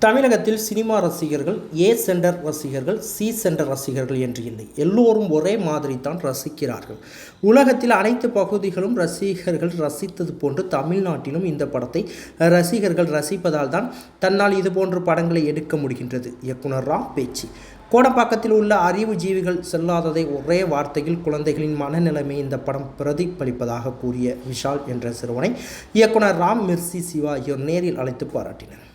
தமிழகத்தில் சினிமா ரசிகர்கள் ஏ சென்டர் ரசிகர்கள், சி சென்டர் ரசிகர்கள் என்று இல்லை. எல்லோரும் ஒரே மாதிரி தான் ரசிக்கிறார்கள். உலகத்தில் அனைத்து பகுதிகளும் ரசிகர்கள் ரசித்தது போன்று தமிழ்நாட்டிலும் இந்த படத்தை ரசிகர்கள் ரசிப்பதால் தான் தன்னால் இதுபோன்ற படங்களை எடுக்க முடிகின்றது. இயக்குனர் ராம் பேச்சு. கோடம்பாக்கத்தில் உள்ள அறிவு ஜீவிகள் செல்லாததை ஒரே வார்த்தையில் குழந்தைகளின் மனநிலைமை இந்த படம் பிரதிபலிப்பதாக கூறிய விஷால் என்ற சிறுவனை இயக்குனர் ராம், மிர்சி சிவா ஆகியோர் நேரில் அழைத்து பாராட்டினர்.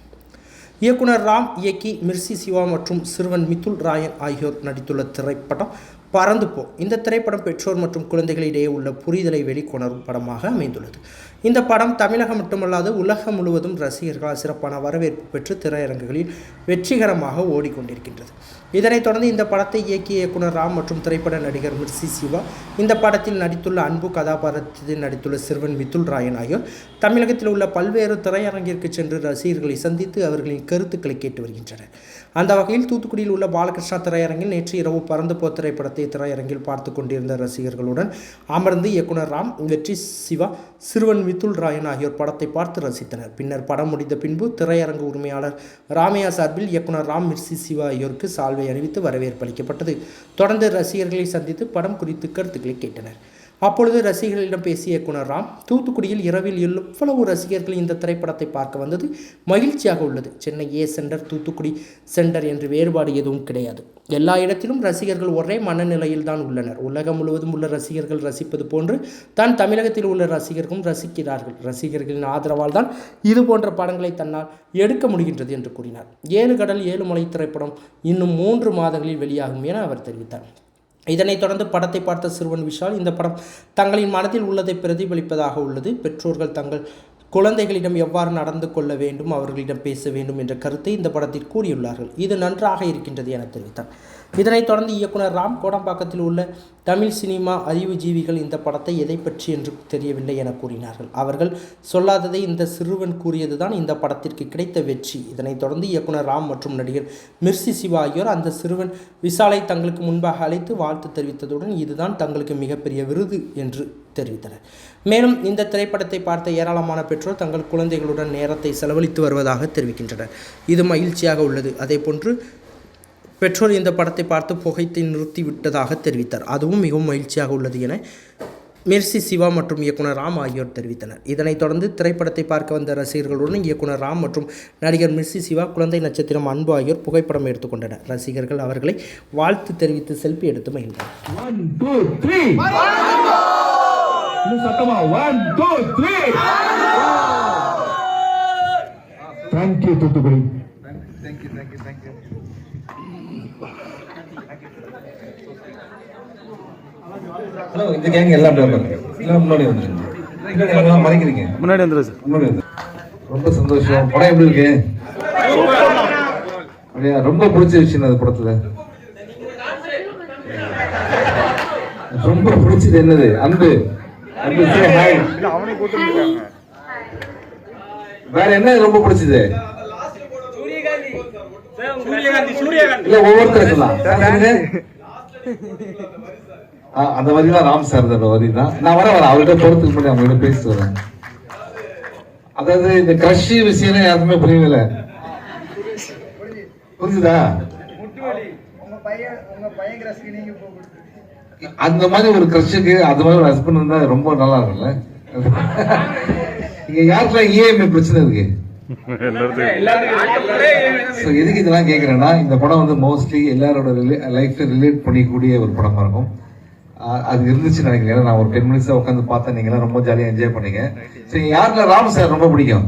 இயக்குனர் ராம் இயக்கி மிர்சி சிவா மற்றும் சிறுவன் மிதுல் ராயன் ஆகியோர் நடித்துள்ள திரைப்படம் பறந்து போ. இந்த திரைப்படம் பெற்றோர் மற்றும் குழந்தைகளிடையே உள்ள புரிதலை வெளிக்கொணரும் படமாக அமைந்துள்ளது. இந்த படம் தமிழகம் மட்டுமல்லாது உலகம் முழுவதும் ரசிகர்களால் சிறப்பான வரவேற்பு பெற்று திரையரங்குகளில் வெற்றிகரமாக ஓடிக்கொண்டிருக்கின்றது. இதனைத் தொடர்ந்து இந்த படத்தை இயக்கிய இயக்குனர் ராம் மற்றும் திரைப்பட நடிகர் மிர்சி சிவா, இந்த படத்தில் நடித்துள்ள அன்பு கதாபாத்திரத்தில் நடித்துள்ள சிறுவன் மிதுல் ராயன் ஆகியோர் தமிழகத்தில் உள்ள பல்வேறு திரையரங்கிற்கு சென்று ரசிகர்களை சந்தித்து அவர்களின் கருத்துக்களை கேட்டு வருகின்றனர். அந்த வகையில் தூத்துக்குடியில் உள்ள பாலகிருஷ்ணா திரையரங்கில் நேற்று இரவு பறந்து போ திரைப்படத்தை திரையரங்கில் பார்த்து கொண்டிருந்த ரசிகர்களுடன் அமர்ந்து இயக்குனர் ராம், வெற்றி சிவா, சிறுவன் மிதுல் ராயன் ஆகியோர் படத்தை பார்த்து ரசித்தனர். பின்னர் படம் முடிந்த பின்பு திரையரங்கு உரிமையாளர் ராமையா சார்பில் இயக்குனர் ராம், மிர்சி சிவா ஆகியோருக்கு சால்வை அணிவித்து வரவேற்பு அளிக்கப்பட்டது. தொடர்ந்து ரசிகர்களை சந்தித்து படம் குறித்து கருத்துக்களை கேட்டனர். அப்பொழுது ரசிகர்களிடம் பேசிய இயக்குனர் ராம், தூத்துக்குடியில் இரவில் எவ்வளவு ரசிகர்கள் இந்த திரைப்படத்தை பார்க்க வந்தது மகிழ்ச்சியாக உள்ளது. Chennai A centre, Thoothukudi centre என்று வேறுபாடு எதுவும் கிடையாது. எல்லா இடத்திலும் ரசிகர்கள் ஒரே மனநிலையில் தான் உள்ளனர். உலகம் முழுவதும் உள்ள ரசிகர்கள் ரசிப்பது போன்று தான் தமிழகத்தில் உள்ள ரசிகர்களும் ரசிக்கிறார்கள். ரசிகர்களின் ஆதரவால் தான் இது போன்ற படங்களை தன்னால் எடுக்க முடிகின்றது என்று கூறினார். 7 கடல் 7 மலை திரைப்படம் இன்னும் 3 மாதங்களில் வெளியாகும் என அவர் தெரிவித்தார். இதனைத் தொடர்ந்து படத்தை பார்த்த சிறுவன் விஷால், இந்த படம் தங்களின் மனதில் உள்ளதை பிரதிபலிப்பதாக உள்ளது. பெற்றோர்கள் தங்கள் குழந்தைகளிடம் எவ்வாறு நடந்து கொள்ள வேண்டும், அவர்களிடம் பேச வேண்டும் என்ற கருத்தை இந்த படத்தில் கூறியுள்ளார்கள். இது நன்றாக இருக்கின்றது என தெரிவித்தார். இதனைத் தொடர்ந்து இயக்குனர் ராம், கோடம்பாக்கத்தில் உள்ள தமிழ் சினிமா அறிவு ஜீவிகள் இந்த படத்தை எதை பற்றி என்று தெரியவில்லை என கூறினார்கள். அவர்கள் சொல்லாததை இந்த சிறுவன் கூறியதுதான் இந்த படத்திற்கு கிடைத்த வெற்றி. இதனைத் தொடர்ந்து இயக்குனர் ராம் மற்றும் நடிகர் மிர்சி சிவா ஆகியோர் அந்த சிறுவன் விஷாலை தங்களுக்கு முன்பாக அழைத்து வாழ்த்து தெரிவித்ததுடன் இதுதான் தங்களுக்கு மிகப்பெரிய விருது என்று தெரிவித்தனர். மேலும் இந்த திரைப்படத்தை பார்த்த ஏராளமான பெற்றோர் தங்கள் குழந்தைகளுடன் நேரத்தை செலவழித்து வருவதாக தெரிவிக்கின்றனர். இது மகிழ்ச்சியாக உள்ளது. அதேபோன்று பெற்றோர் இந்த படத்தை பார்த்து புகைத்தை நிறுத்திவிட்டதாக தெரிவித்தார். அதுவும் மிகவும் மகிழ்ச்சியாக உள்ளது என மிர்சி சிவா மற்றும் இயக்குனர் ராம் ஆகியோர் தெரிவித்தனர். இதனைத் தொடர்ந்து திரைப்படத்தை பார்க்க வந்த ரசிகர்களுடன் இயக்குனர் ராம் மற்றும் நடிகர் மிர்சி சிவா, குழந்தை நட்சத்திரம் அன்பு ஆகியோர் புகைப்படம் எடுத்துக்கொண்டனர். ரசிகர்கள் அவர்களை வாழ்த்து தெரிவித்து செல்ஃபி எடுத்து மகிழ்ந்தனர். ஹலோ, இந்த கேங் எல்லாம் முன்னாடி வந்துருங்க. எல்லாம் மறைக்கிறீங்க, முன்னாடி வந்துரு சார். முன்னாடி வந்து ரொம்ப சந்தோஷம். படம் எப்படி இருக்கு? அப்படியா? ரொம்ப பிடிச்ச விஷயம் அது படத்துல ரொம்ப பிடிச்சது என்னது? அன்பு. வேற என்ன ரொம்ப பிடிச்சது? இல்ல, ஒவ்வொருத்தர் சொல்லலாம். அந்த வரி தான் ராம் சார் வரி தான். நான் வரேன் அவர்கிட்ட போறதுக்கு முன்னாடி அவங்ககிட்ட பேசிட்டு வரேன். அதாவது இந்த கிரஷ் விஷயம் யாருக்குமே புரியல. புரிஞ்சுதா? அந்த மாதிரி ஒரு கிரஷுக்கு அது மாதிரி ஒரு ஹஸ்பண்ட் இருந்தா ரொம்ப நல்லா இருக்கும்ல. இங்க யாருக்கெல்லாம் இஎம்ஐ பிரச்சனை இருக்கு? எதுக்கு இதெல்லாம் கேட்கிறேன்னா, இந்த படம் வந்து மோஸ்ட்லி எல்லாரோட லைஃப்ல ரிலேட் பண்ணிக்கூடிய ஒரு படமா இருக்கும். அது இருந்துச்சுன்னு நினைக்கிறேன். நான் ஒரு 10 minutes உட்காந்து பார்த்தேன். நீங்க ரொம்ப ஜாலியா என்ஜாய் பண்ணீங்க. சரி, யாருல ராம் சார் ரொம்ப பிடிக்கும்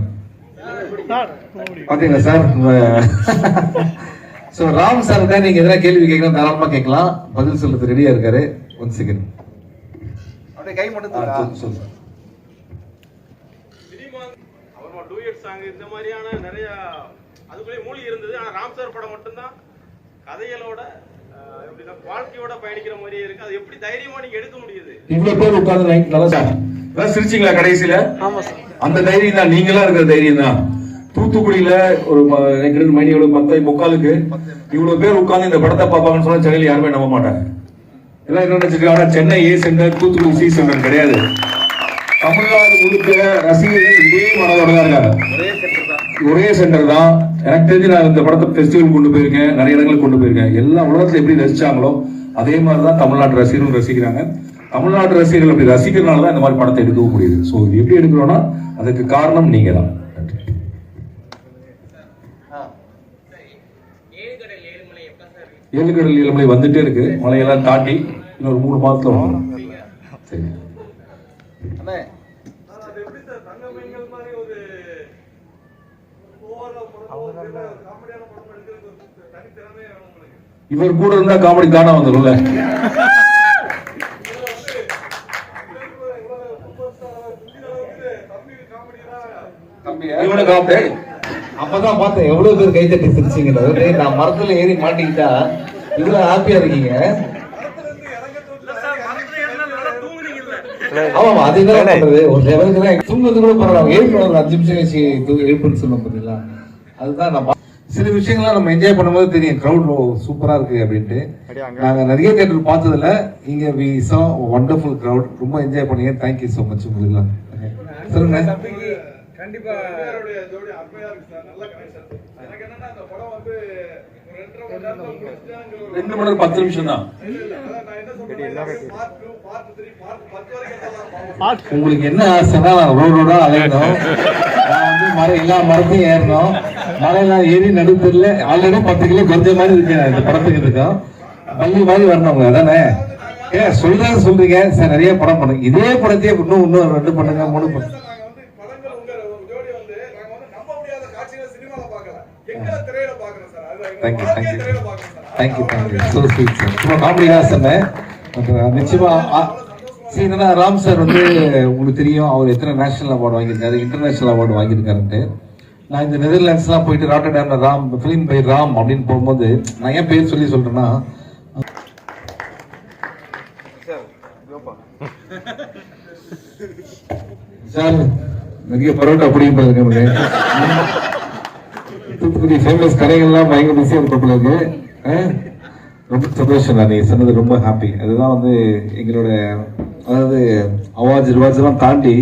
பாத்தீங்களா சார்? சோ ராம் சார் தான் நீங்க எதனா கேள்வி கேட்கலாம், தாராளமா கேட்கலாம். பதில் சொல்றது ரெடியா இருக்காரு. 1 செகண்ட் அப்படியே கை மட்டும் சொல்லு. இந்த மாதிரியான நிறைய அதுக்குள்ளே மூழ்கி இருந்தது. ஆனா ராம் சார் படம் மட்டும்தான் கதைகளோட வாழ்க்கையோட பயணிக்கிற மாதிரியே இருக்கு. அது எப்படி தைரியமா நீங்க எடுக்க முடியுது? இவ்வளவு பேர் உட்கார்ந்து நல்லா சார் சிரிச்சிங்களா கடைசியில? ஆமா சார். அந்த தைரியம் தான், நீங்களா இருக்கிற தைரியம் தான். தூத்துக்குடியில ஒரு 2 மணி 10:45 இவ்வளவு பேர் உட்கார்ந்து இந்த படத்தை பார்ப்பாங்கன்னு சொன்னா சென்னையில யாருமே நம்ப மாட்டாங்க. எல்லாம் என்ன நினைச்சிருக்காங்க, Chennai A centre, Thoothukudi C centre கிடையாது. தமிழ்நாடு முழுக்க ரசிகர்கள் இதே மனதோட தான் இருக்காங்க. ஒரே சென்டர் தான். எனக்கு தெரிஞ்சு நான் இந்த படத்தை ஃபெஸ்டிவல் கொண்டு போயிருக்கேன், நிறைய இடங்களுக்கு கொண்டு போயிருக்கேன். எல்லா உலகத்துல எப்படி ரசிச்சாங்களோ அதே மாதிரி தான் தமிழ்நாட்டு ரசிகர்களும் ரசிக்கிறாங்க. தமிழ்நாட்டு ரசிகர்கள் அப்படி ரசிக்கிறதுனால தான் இந்த மாதிரி படத்தை எடுக்கவும் முடியுது. ஸோ இது எப்படி எடுக்கிறோம்னா அதுக்கு காரணம் நீங்க தான். ஏழுகடல் ஏழுமலை வந்துட்டே இருக்கு. மலையெல்லாம் தாண்டி இன்னொரு 3 மாதத்துல வரும். சரி இவர் கூட இருந்தா காமெடி தானே வந்துடும்ல. அப்பதான் பார்த்தேன் எவ்வளவு பேர் கைத்தட்டி சிரிச்சீங்க. நான் மரத்துல ஏறி மாட்டிக்கிட்டா இவ்வளவு ஹாப்பியா இருக்கீங்க. ஆமா அது என்ன பண்றது, ஒரு லெவலுக்கு தான் தூங்குறது கூட பரவாயில்ல. எழுப்பணும் 5 நிமிஷம் கழிச்சு எழுப்புன்னு சொல்ல பார்த்தீங்களா. அதுதான் நான் சில விஷயங்கள்லாம் நம்ம என்ஜாய் பண்ணும்போது தெரியும் கிரௌட் சூப்பரா இருக்கு அப்படின்ட்டு. நாங்க நிறைய தியேட்டர் பார்த்ததுல இங்க வி சா வண்டர்ஃபுல் கிரௌட். ரொம்ப என்ஜாய் பண்ணீங்க. Thank you so much. உங்களுக்கு சொல்லுங்க. கண்டிப்பா ஜோடி அருமையா இருக்கு சார். நல்ல கனெக்ஷன். எனக்கு என்னன்னா அந்த படம் வந்து 2 மணி நேரம் 10 நிமிஷம் தான். உங்களுக்கு என்ன ஆசைன்னா ரோடோட அலையணும். நான் வந்து எல்லா மரத்தையும் ஏறணும். மலையெல்லாம் ஏறி நடுத்தரில் ஆல்ரெடி 10 கிலோ குறைஞ்ச மாதிரி இருக்கேன். இந்த படத்துக்கு இருக்கும் பள்ளி மாதிரி வரணும். அதானே சொல்றீங்க சார். நிறைய படம் பண்ணுங்க. இதே படத்தையே இன்னும் 2 பண்ணுங்க 3 பண்ணுங்க. நிச்சயமா ராம் சார் வந்து உங்களுக்கு தெரியும் அவர் எத்தனை நேஷனல் அவார்டு வாங்கியிருக்காரு, இன்டர்நேஷனல் அவார்டு வாங்கியிருக்காருன்ட்டு. நான் இந்த நெதர்லாண்ட்ஸ்லாம் போயிட்டு ராட்டர்டாம்ல ராம் ஃபிலிம் பை ராம் அப்படின்னு போகும்போது நான் ஏன் பேர் சொல்றேன்னா சார் நிறைய பரோட்டா அப்படின்றது தூத்துக்குடி ஃபேமஸ் கடைகள்லாம் பயங்கர பிஸியாக இருக்கு. ரொம்ப சந்தோஷம். நான் நீங்க சொன்னது ரொம்ப ஹாப்பி. அதுதான் வந்து எங்களோட அதாவது அவார்ட்ஸ் எல்லாம் தாண்டி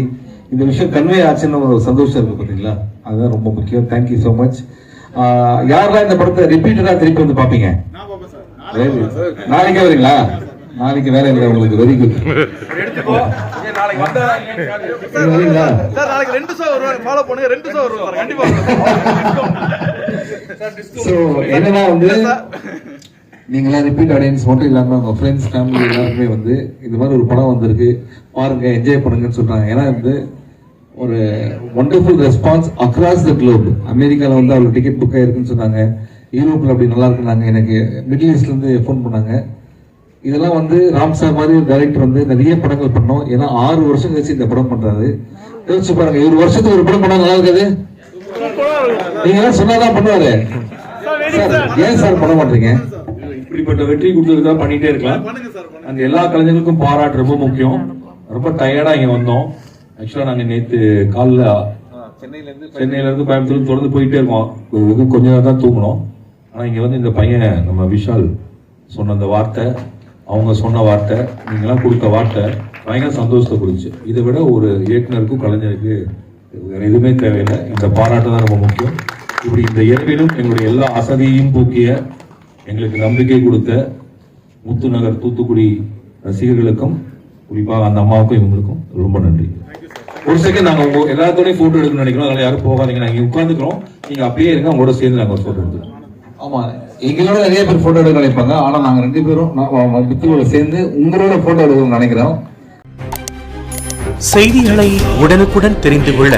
இந்த விஷயம் கன்வே ஆச்சுன்னு ஒரு சந்தோஷம் இருக்கு பார்த்தீங்களா. அதுதான் ரொம்ப முக்கியம். Thank you so much. யாரெல்லாம் இந்த படத்தை ரிப்பீட்டடா திருப்பி வந்து பாப்பீங்க? நாளைக்கே வரீங்களா? நாளைக்கு வேலை இல்லை உங்களுக்கு. Very good. என்னன்னா வந்து நீங்களா ரிப்பீட் ஆடியன்ஸ் மட்டும் இல்லாம உங்க ஃப்ரெண்ட்ஸ் ஃபேமிலி எல்லாருமே வந்து இது மாதிரி ஒரு படம் வந்திருக்கு பாருங்க என்ஜாய் பண்ணுங்கன்னு சொல்றாங்க. ஏன்னா வந்து ஒரு wonderful response across the Globe. அமெரிக்காவில் வந்து அவருக்கு டிக்கெட் புக் ஆயிருக்குன்னு சொன்னாங்க. யூரோப்பில் அப்படி நல்லா இருக்குனாங்க. எனக்கு மிடில் ஈஸ்ட்ல இருந்து ஃபோன் பண்ணாங்க. இதெல்லாம் வந்து ராம் சார் மாதிரி ஒரு டைரக்டர் வந்து நிறைய படங்கள் பண்ணோம். ஏன்னா 6 வருஷம் கழிச்சு இந்த படம் பண்றாரு. யோசிச்சு பாருங்க, 1 வருஷத்துக்கு ஒரு படம் பண்ணா நல்லா இருக்காது? நீங்க சொன்னாதான் பண்ணுவாரு. ஏன் சார் பண்ண மாட்டீங்க? இப்படிப்பட்ட வெற்றி கொடுத்ததுக்காக பண்ணிட்டே இருக்கலாம். அந்த எல்லா கலைஞர்களுக்கும் பாராட்டு ரொம்ப முக்கியம். ரொம்ப டயர்டா இங்க வந்தோம். ஆக்சுவலா நாங்க நேத்து காலைல சென்னையில இருந்து கோயம்புத்தூர் தொடர்ந்து போயிட்டே இருக்கோம். கொஞ்ச நேரம் தான் தூங்கணும். ஆனா இங்க வந்து இந்த பையன் நம்ம விஷால் சொன்ன அந்த வார்த்தை, அவங்க சொன்ன வார்த்தை, நீங்களாம் கொடுத்த வார்த்தை பயங்கர சந்தோஷத்தை கொடுச்சு. இதை விட ஒரு இயக்குனருக்கும் கலைஞருக்கு வேற எதுவுமே தேவையில்லை. இந்த பாராட்டு தான் ரொம்ப முக்கியம். இப்படி இந்த இயற்கையிலும் எங்களுடைய எல்லா அசதியையும் போக்கிய எங்களுக்கு நம்பிக்கை கொடுத்த முத்துநகர் தூத்துக்குடி ரசிகர்களுக்கும் குறிப்பாக அந்த அம்மாவுக்கும் இவங்களுக்கும் ரொம்ப நன்றி. ஒரு செகண்ட் நாங்க உங்க எல்லாத்தோடய போட்டோ எடுக்கணும்னு நினைக்கிறோம். அதனால யாரும் போகாதீங்க. நாங்க உட்காந்துக்கிறோம், நீங்க அப்படியே இருங்க. உங்களோட சேர்ந்து நாங்க ஒரு போட்டோ எடுத்துக்கிறோம். ஆமா, எங்களோட நிறைய பேர் போட்டோ எடுக்க நினைப்பாங்க. ஆனா நாங்க 2 பேரும் வித்துவோட சேர்ந்து உங்களோட போட்டோ எடுக்கணும்னு நினைக்கிறோம். செய்திகளை உடனுக்குடன் தெரிந்து கொள்ள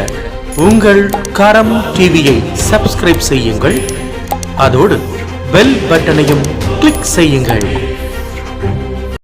உங்கள் கரம் டிவியை சப்ஸ்கிரைப் செய்யுங்கள். அதோடு பெல் பட்டனையும் கிளிக் செய்யுங்கள்.